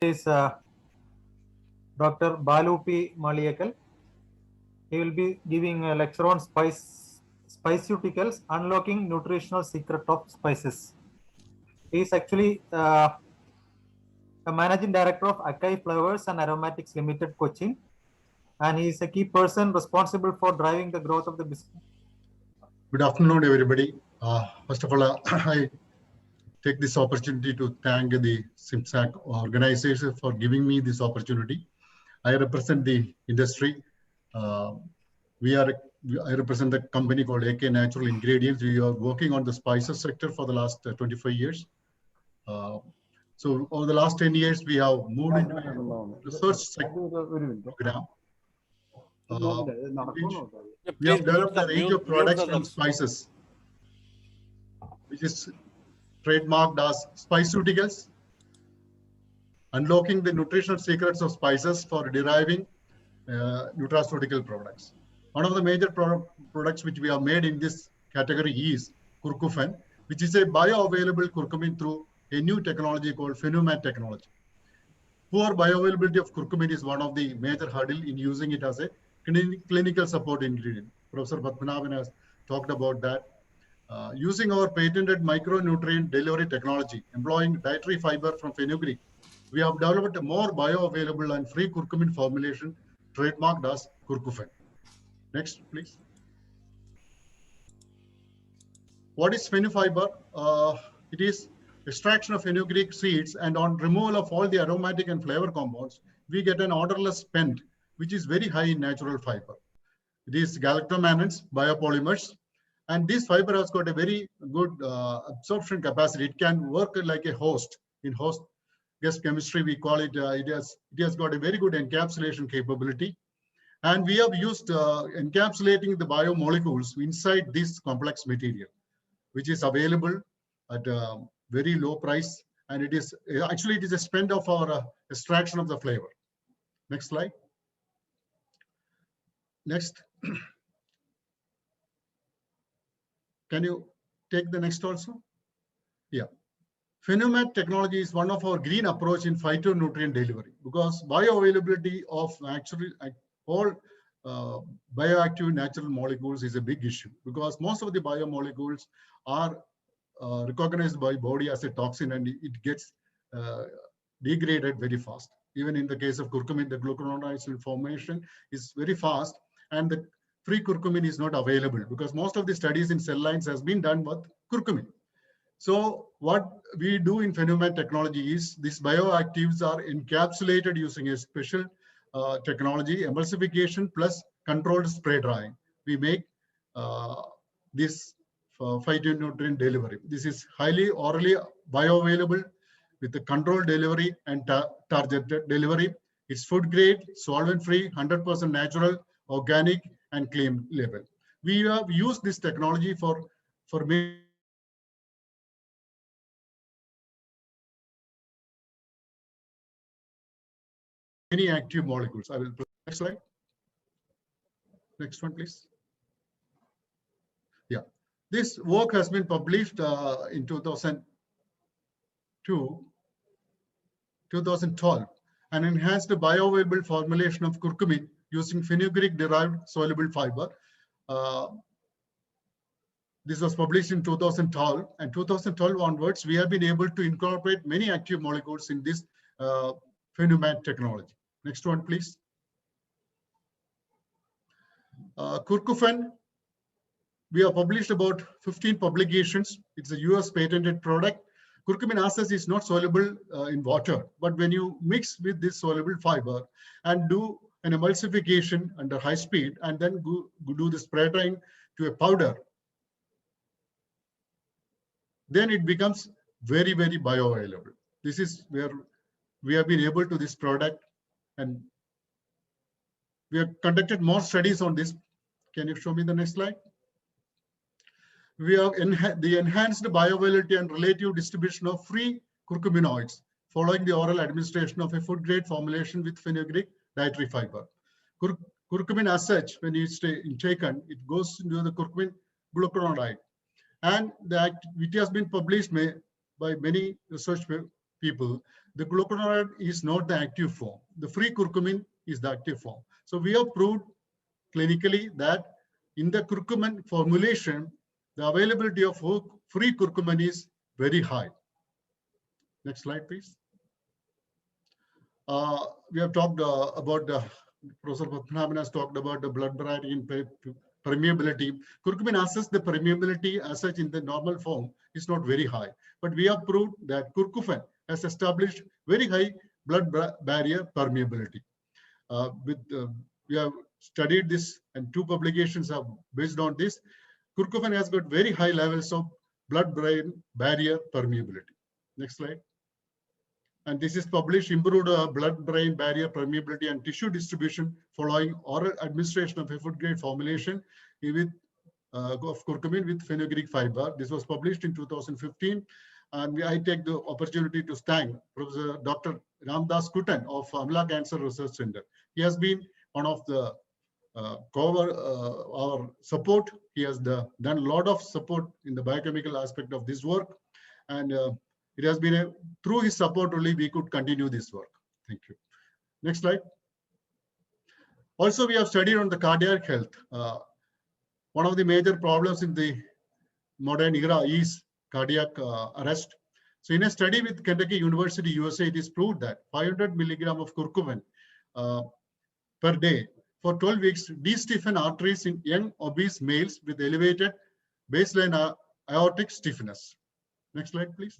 is Dr. Balu P. Maliyakal. He will be giving a lecture on Spiceuticals, Unlocking Nutritional Secret of Spices. He is actually a managing director of Akai Flavors and Aromatics Limited, Cochin, and he is a key person responsible for driving the growth of the business. Good afternoon, everybody. First of all, I take this opportunity to thank the SIMSAC organization for giving me this opportunity. I represent the industry. I represent a company called AK Natural Ingredients. We are working on the spices sector for the last 25 years. So over the last 10 years, we have moved into a research program. We have developed a range of products from spices, which is trademarked as Spiceuticals, unlocking the nutritional secrets of spices for deriving nutraceutical products. One of the major products which we have made in this category is Curcufen, which is a bioavailable curcumin through a new technology called Phenomat technology. Poor bioavailability of curcumin is one of the major hurdles in using it as a clinical support ingredient. Professor Padmanabhan has talked about that. Using our patented micronutrient delivery technology, employing dietary fiber from fenugreek, we have developed a more bioavailable and free curcumin formulation trademarked as Curcufen. Next, please. What is fenofiber? It is extraction of fenugreek seeds, and on removal of all the aromatic and flavor compounds, we get an odorless spent, which is very high in natural fiber. It is galactomannans, biopolymers, and this fiber has got a very good absorption capacity. It can work like a host. In host gas chemistry, we call it, it has got a very good encapsulation capability. And we have used encapsulating the biomolecules inside this complex material, which is available at a very low price. And it is actually, it is a spend of our extraction of the flavor. Next slide. Next. Can you take the next also? Yeah. Phenomat technology is one of our green approach in phytonutrient delivery, because bioavailability of actually all bioactive natural molecules is a big issue, because most of the biomolecules are recognized by body as a toxin, and it gets degraded very fast. Even in the case of curcumin, the glucuronidase formation is very fast, and the free curcumin is not available, because most of the studies in cell lines has been done with curcumin. So what we do in Phenomat technology is these bioactives are encapsulated using a special technology, emulsification plus controlled spray drying. We make this phytonutrient delivery. This is highly orally bioavailable with the controlled delivery and targeted delivery. It's food grade, solvent free, 100% natural, organic, and clean label. We have used this technology for many active molecules. I will next slide. Next one, please. Yeah, this work has been published in 2012, an enhanced bioavailable formulation of curcumin using fenugreek-derived soluble fiber. This was published in 2012, and 2012 onwards, we have been able to incorporate many active molecules in this Phenomat technology. Next one, please. Curcufen, we have published about 15 publications. It's a US patented product. Curcumin acid is not soluble in water, but when you mix with this soluble fiber and do an emulsification under high speed, and then do the spray drying to a powder, then it becomes very, very bioavailable. This is where we have been able to this product, and we have conducted more studies on this. Can you show me the next slide? We have the enhanced bioavailability and relative distribution of free curcuminoids following the oral administration of a food grade formulation with fenugreek dietary fiber. Curcumin as such, when it's taken, it goes into the curcumin glucuronide, and it has been published by many research people, the glucuronide is not the active form. The free curcumin is the active form. So we have proved clinically that in the curcumin formulation, the availability of free curcumin is very high. Next slide, please. We have talked about Professor Padmanabhan has talked about the blood-brain permeability. Curcumin assess the permeability as such in the normal form is not very high, but we have proved that curcumin has established very high blood barrier permeability. We have studied this, and 2 publications are based on this. Curcumin has got very high levels of blood-brain barrier permeability. Next slide. And this is published, improved blood-brain barrier permeability and tissue distribution following oral administration of a food-grade formulation with of curcumin with fenugreek fiber. This was published in 2015. And I take the opportunity to thank Professor Dr. Ramdas Kutan of Amla Cancer Research Center. He has been one of the our support. He has done a lot of support in the biochemical aspect of this work. And it has been through his support only we could continue this work. Thank you. Next slide. Also, we have studied on the cardiac health. One of the major problems in the modern era is cardiac arrest. So in a study with Kentucky University, USA, it is proved that 500 milligram of curcumin per day for 12 weeks de-stiffen arteries in young obese males with elevated baseline aortic stiffness. Next slide, please.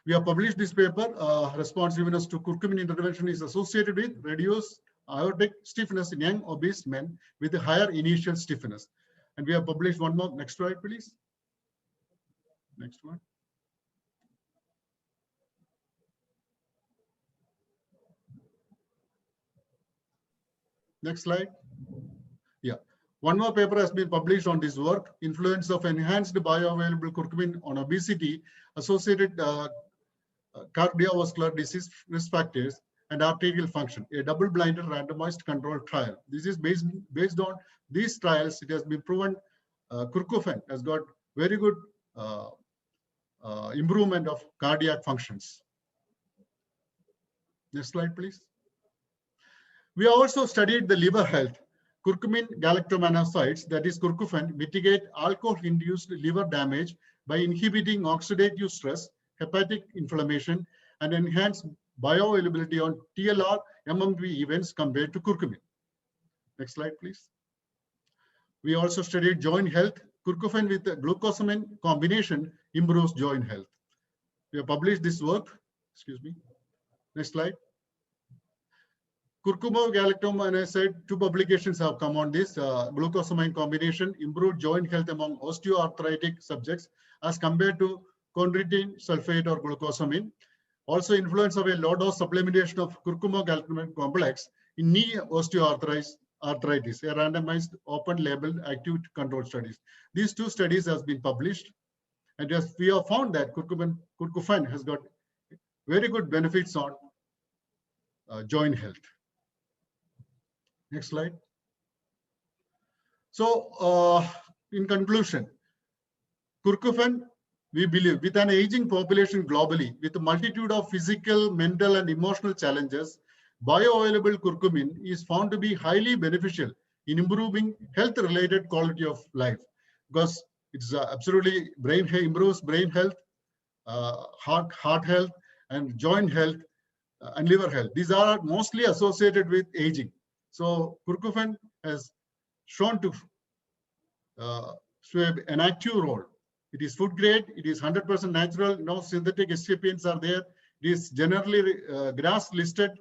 We have published this paper. Responsiveness to curcumin intervention is associated with reduced aortic stiffness in young obese men with a higher initial stiffness. And we have published one more. Next slide, please. Next one. Next slide. Yeah. One more paper has been published on this work, influence of enhanced bioavailable curcumin on obesity, associated cardiovascular disease risk factors, and arterial function, a double-blinded randomized controlled trial. This is based on these trials. It has been proven curcumin has got very good improvement of cardiac functions. Next slide, please. We also studied the liver health. Curcumin galactomonocytes, that is curcumin, mitigate alcohol-induced liver damage by inhibiting oxidative stress, hepatic inflammation, and enhance bioavailability on TLR MMP events compared to curcumin. Next slide, please. We also studied joint health. Curcumin with the glucosamine combination improves joint health. We have published this work. Excuse me. Next slide. Curcumo-galactomonocyte, 2 publications have come on this. Glucosamine combination improved joint health among osteoarthritic subjects as compared to chondroitin sulfate or glucosamine. Also, influence of a low-dose supplementation of curcumo-galactosamine complex in knee osteoarthritis, a randomized open-label active control studies. These 2 studies have been published, and we have found that curcumin has got very good benefits on joint health. Next slide. So, in conclusion, curcumin, we believe, with an aging population globally, with a multitude of physical, mental, and emotional challenges, bioavailable curcumin is found to be highly beneficial in improving health-related quality of life, because it's absolutely improves brain health, heart health, and joint health, and liver health. These are mostly associated with aging. So curcumin has shown to play an active role. It is food grade. It is 100% natural. No synthetic excipients are there. It is generally GRAS listed.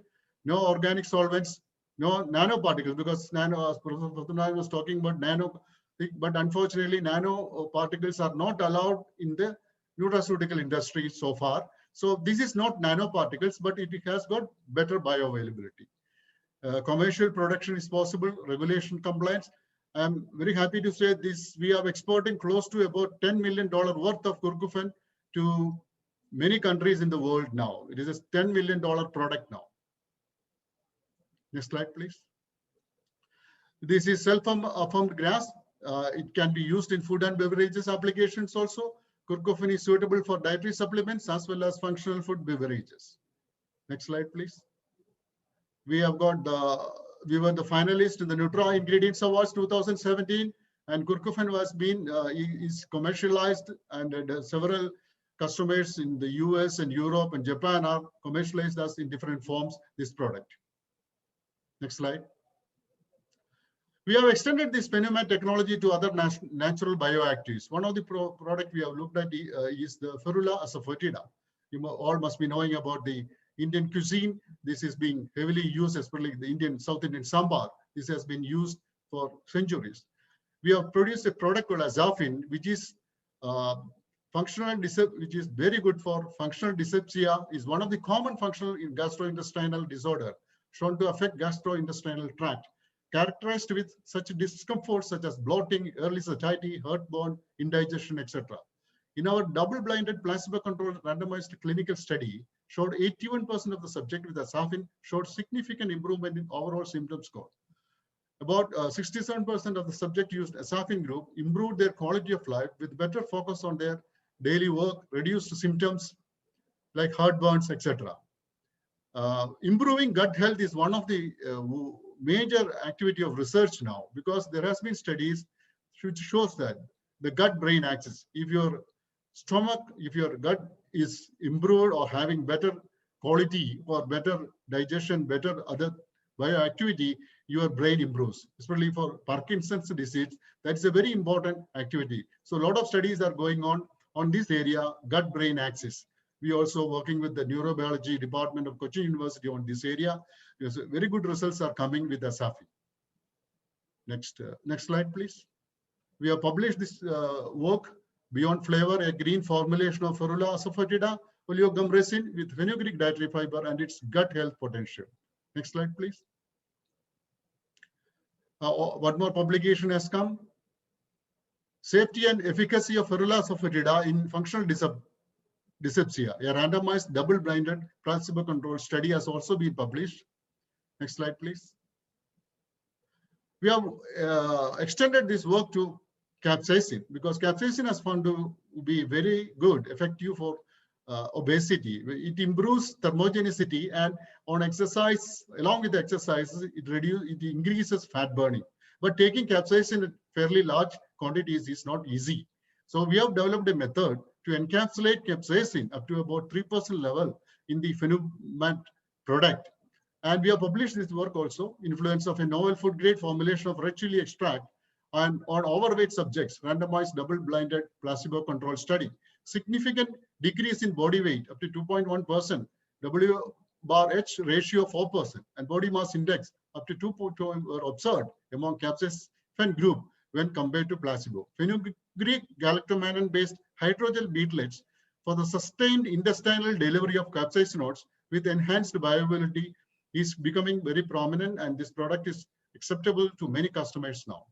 No organic solvents. No nanoparticles, because as Professor Padmanabhan was talking about nano, but unfortunately nanoparticles are not allowed in the nutraceutical industry so far. So this is not nanoparticles, but it has got better bioavailability. Commercial production is possible, regulation compliance. I'm very happy to say this, we are exporting close to about $10 million worth of curcumin to many countries in the world now. It is a $10 million product now. Next slide, please. This is self-affirmed GRAS. It can be used in food and beverages applications also. Curcumin is suitable for dietary supplements as well as functional food beverages. Next slide, please. We have got we were the finalists in the Nutra Ingredients Awards 2017, and Curcumin is commercialized, and several customers in the US and Europe and Japan are commercialized as in different forms this product. Next slide. We have extended this Phenomat technology to other natural bioactives. One of the product we have looked at is the Ferula asafoetida. You all must be knowing about the Indian cuisine. This is being heavily used, especially the South Indian sambar. This has been used for centuries. We have produced a product called Azafin, which is which is very good for functional dyspepsia. Is one of the common functional gastrointestinal disorder shown to affect gastrointestinal tract, characterized with such discomfort such as bloating, early satiety, heartburn, indigestion, etc. In our double-blinded placebo-controlled randomized clinical study, showed 81% of the subject with Azafin showed significant improvement in overall symptom score. About 67% of the subject used Azafin group improved their quality of life with better focus on their daily work, reduced symptoms like heartburns, etc. Improving gut health is one of the major activity of research now, because there has been studies which shows that the gut-brain axis, if your stomach, if your gut is improved or having better quality or better digestion, better other bioactivity, your brain improves, especially for Parkinson's disease. That's a very important activity. So a lot of studies are going on this area, gut-brain axis. We also working with the neurobiology department of Cochin University on this area. Yes, very good results are coming with Azafin. Next slide, please. We have published this work, Beyond Flavor, a green formulation of Ferula asafoetida oleogum resin with fenugreek dietary fiber and its gut health potential. Next slide, please. One more publication has come. Safety and efficacy of Ferula asafoetida in functional dyspepsia. A randomized double-blinded placebo-controlled study has also been published. Next slide, please. We have extended this work to capsaicin, because capsaicin has found to be very good, effective for obesity. It improves thermogenicity, and on exercise, along with the exercises, it increases fat burning. But taking capsaicin at fairly large quantities is not easy. So we have developed a method to encapsulate capsaicin up to about 3% level in the Phenomat product. And we have published this work also, influence of a novel food grade formulation of red chili extract on overweight subjects, randomized double-blinded placebo-controlled study. Significant decrease in body weight up to 2.1%, W/H ratio 4%, and body mass index up to 2.2 were observed among capsaicin group when compared to placebo. Fenugreek galactomannan-based hydrogel beetlets for the sustained intestinal delivery of capsaicinoids with enhanced bioavailability is becoming very prominent, and this product is acceptable to many customers now.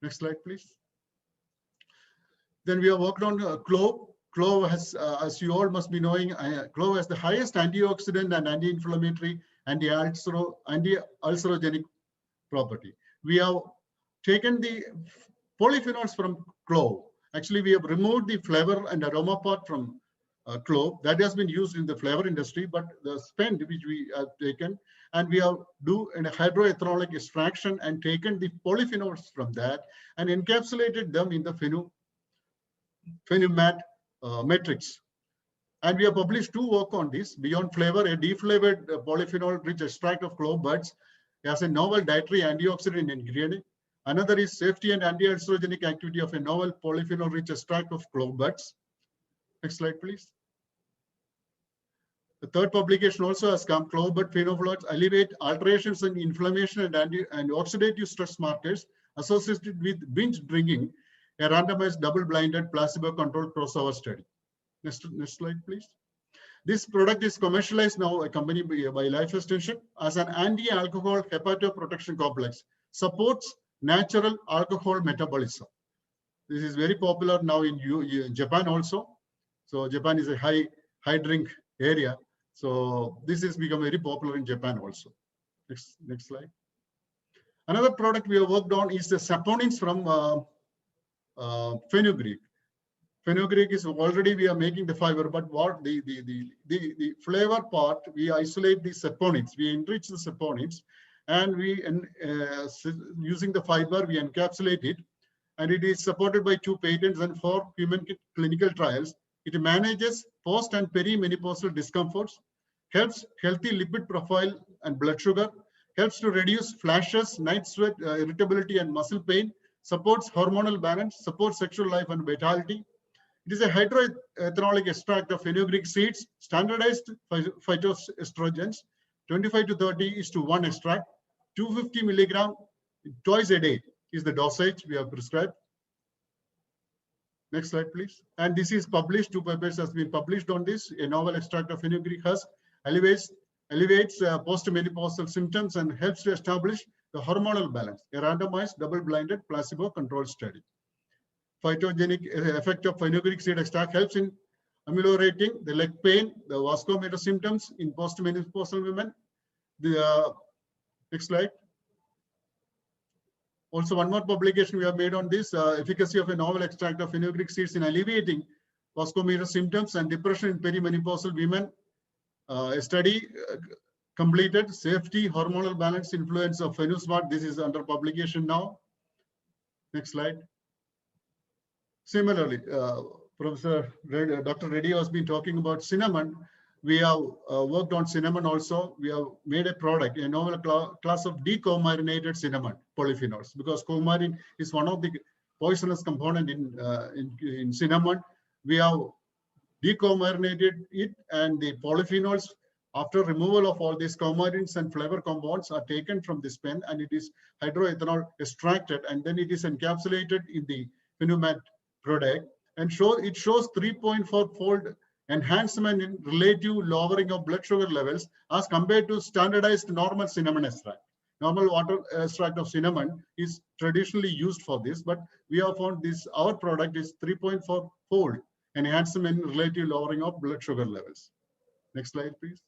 Next slide, please. Then we have worked on clove. Clove has, as you all must be knowing, clove has the highest antioxidant and anti-inflammatory, anti-ulcerogenic property. We have taken the polyphenols from clove. Actually, we have removed the flavor and aroma part from clove. That has been used in the flavor industry, but the spent which we have taken, and we have do a hydroethanolic extraction and taken the polyphenols from that and encapsulated them in the Phenomat matrix. And we have published two work on this. Beyond Flavor, a deflavored polyphenol-rich extract of clove buds as a novel dietary antioxidant ingredient. Another is safety and anti-ulcerogenic activity of a novel polyphenol-rich extract of clove buds. Next slide, please. The third publication also has come. Clove bud phenolphthaleins alleviate alterations in inflammation and oxidative stress markers associated with binge drinking, a randomized double-blinded placebo-controlled crossover study. Next slide, please. This product is commercialized now, accompanied by Life Extension as an anti-alcohol hepatoprotection complex, supports natural alcohol metabolism. This is very popular now in Japan also. So Japan is a high drink area. So this has become very popular in Japan also. Next slide. Another product we have worked on is the saponins from fenugreek. Fenugreek is already we are making the fiber, but what the flavor part, we isolate the saponins, we enrich the saponins, and using the fiber, we encapsulate it, and it is supported by 2 patents and 4 human clinical trials. It manages post and perimenopausal discomforts, helps healthy lipid profile and blood sugar, helps to reduce flashes, night sweat, irritability, and muscle pain, supports hormonal balance, supports sexual life and vitality. It is a hydroethanolic extract of fenugreek seeds, standardized phytoestrogens, 25 to 30:1 extract, 250 milligram twice a day is the dosage we have prescribed. Next slide, please. And this is published, 2 papers has been published on this. A novel extract of fenugreek husk alleviates postmenopausal symptoms and helps to establish the hormonal balance. A randomized, double-blinded, placebo-controlled study. Phytogenic effect of fenugreek seed extract helps in ameliorating the leg pain, the vasomotor symptoms in postmenopausal women. The next slide. Also, one more publication we have made on this, efficacy of a novel extract of fenugreek seeds in alleviating vasomotor symptoms and depression in perimenopausal women. A study completed, safety, hormonal balance, influence of Fenusmart. This is under publication now. Next slide. Similarly, Dr. Reddy has been talking about cinnamon. We have worked on cinnamon also. We have made a product, a novel class of decoumarinated cinnamon polyphenols, because coumarin is one of the poisonous component in cinnamon. We have decoumarinated it, and the polyphenols, after removal of all these coumarins and flavor compounds, are taken from this pen, and it is hydroethanol extracted, and then it is encapsulated in the Fenumat product, and it shows 3.4-fold enhancement in relative lowering of blood sugar levels as compared to standardized normal cinnamon extract. Normal water extract of cinnamon is traditionally used for this, but we have found this, our product is 3.4-fold enhancement in relative lowering of blood sugar levels. Next slide, please.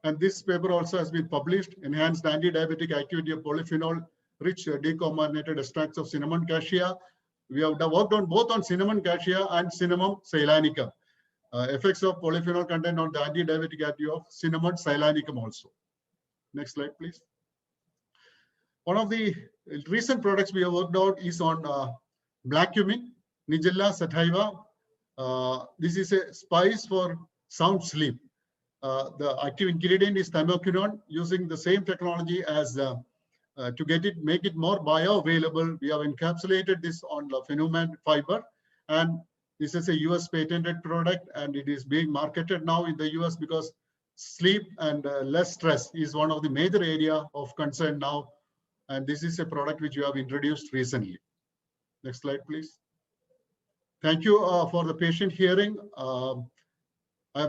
And this paper also has been published, enhanced anti-diabetic activity of polyphenol-rich decoumarinated extracts of cinnamon cassia. We have worked on both on cinnamon cassia and cinnamon ceylanicum. Effects of polyphenol content on the anti-diabetic activity of cinnamon ceylanicum also. Next slide, please. One of the recent products we have worked out is on black cumin, Nigella sativa. This is a spice for sound sleep. The active ingredient is thymoquinone, using the same technology as to make it more bioavailable. We have encapsulated this on the Fenumat fiber, and this is a US patented product, and it is being marketed now in the US because sleep and less stress is one of the major area of concern now. And this is a product which you have introduced recently. Next slide, please. Thank you for the patient hearing.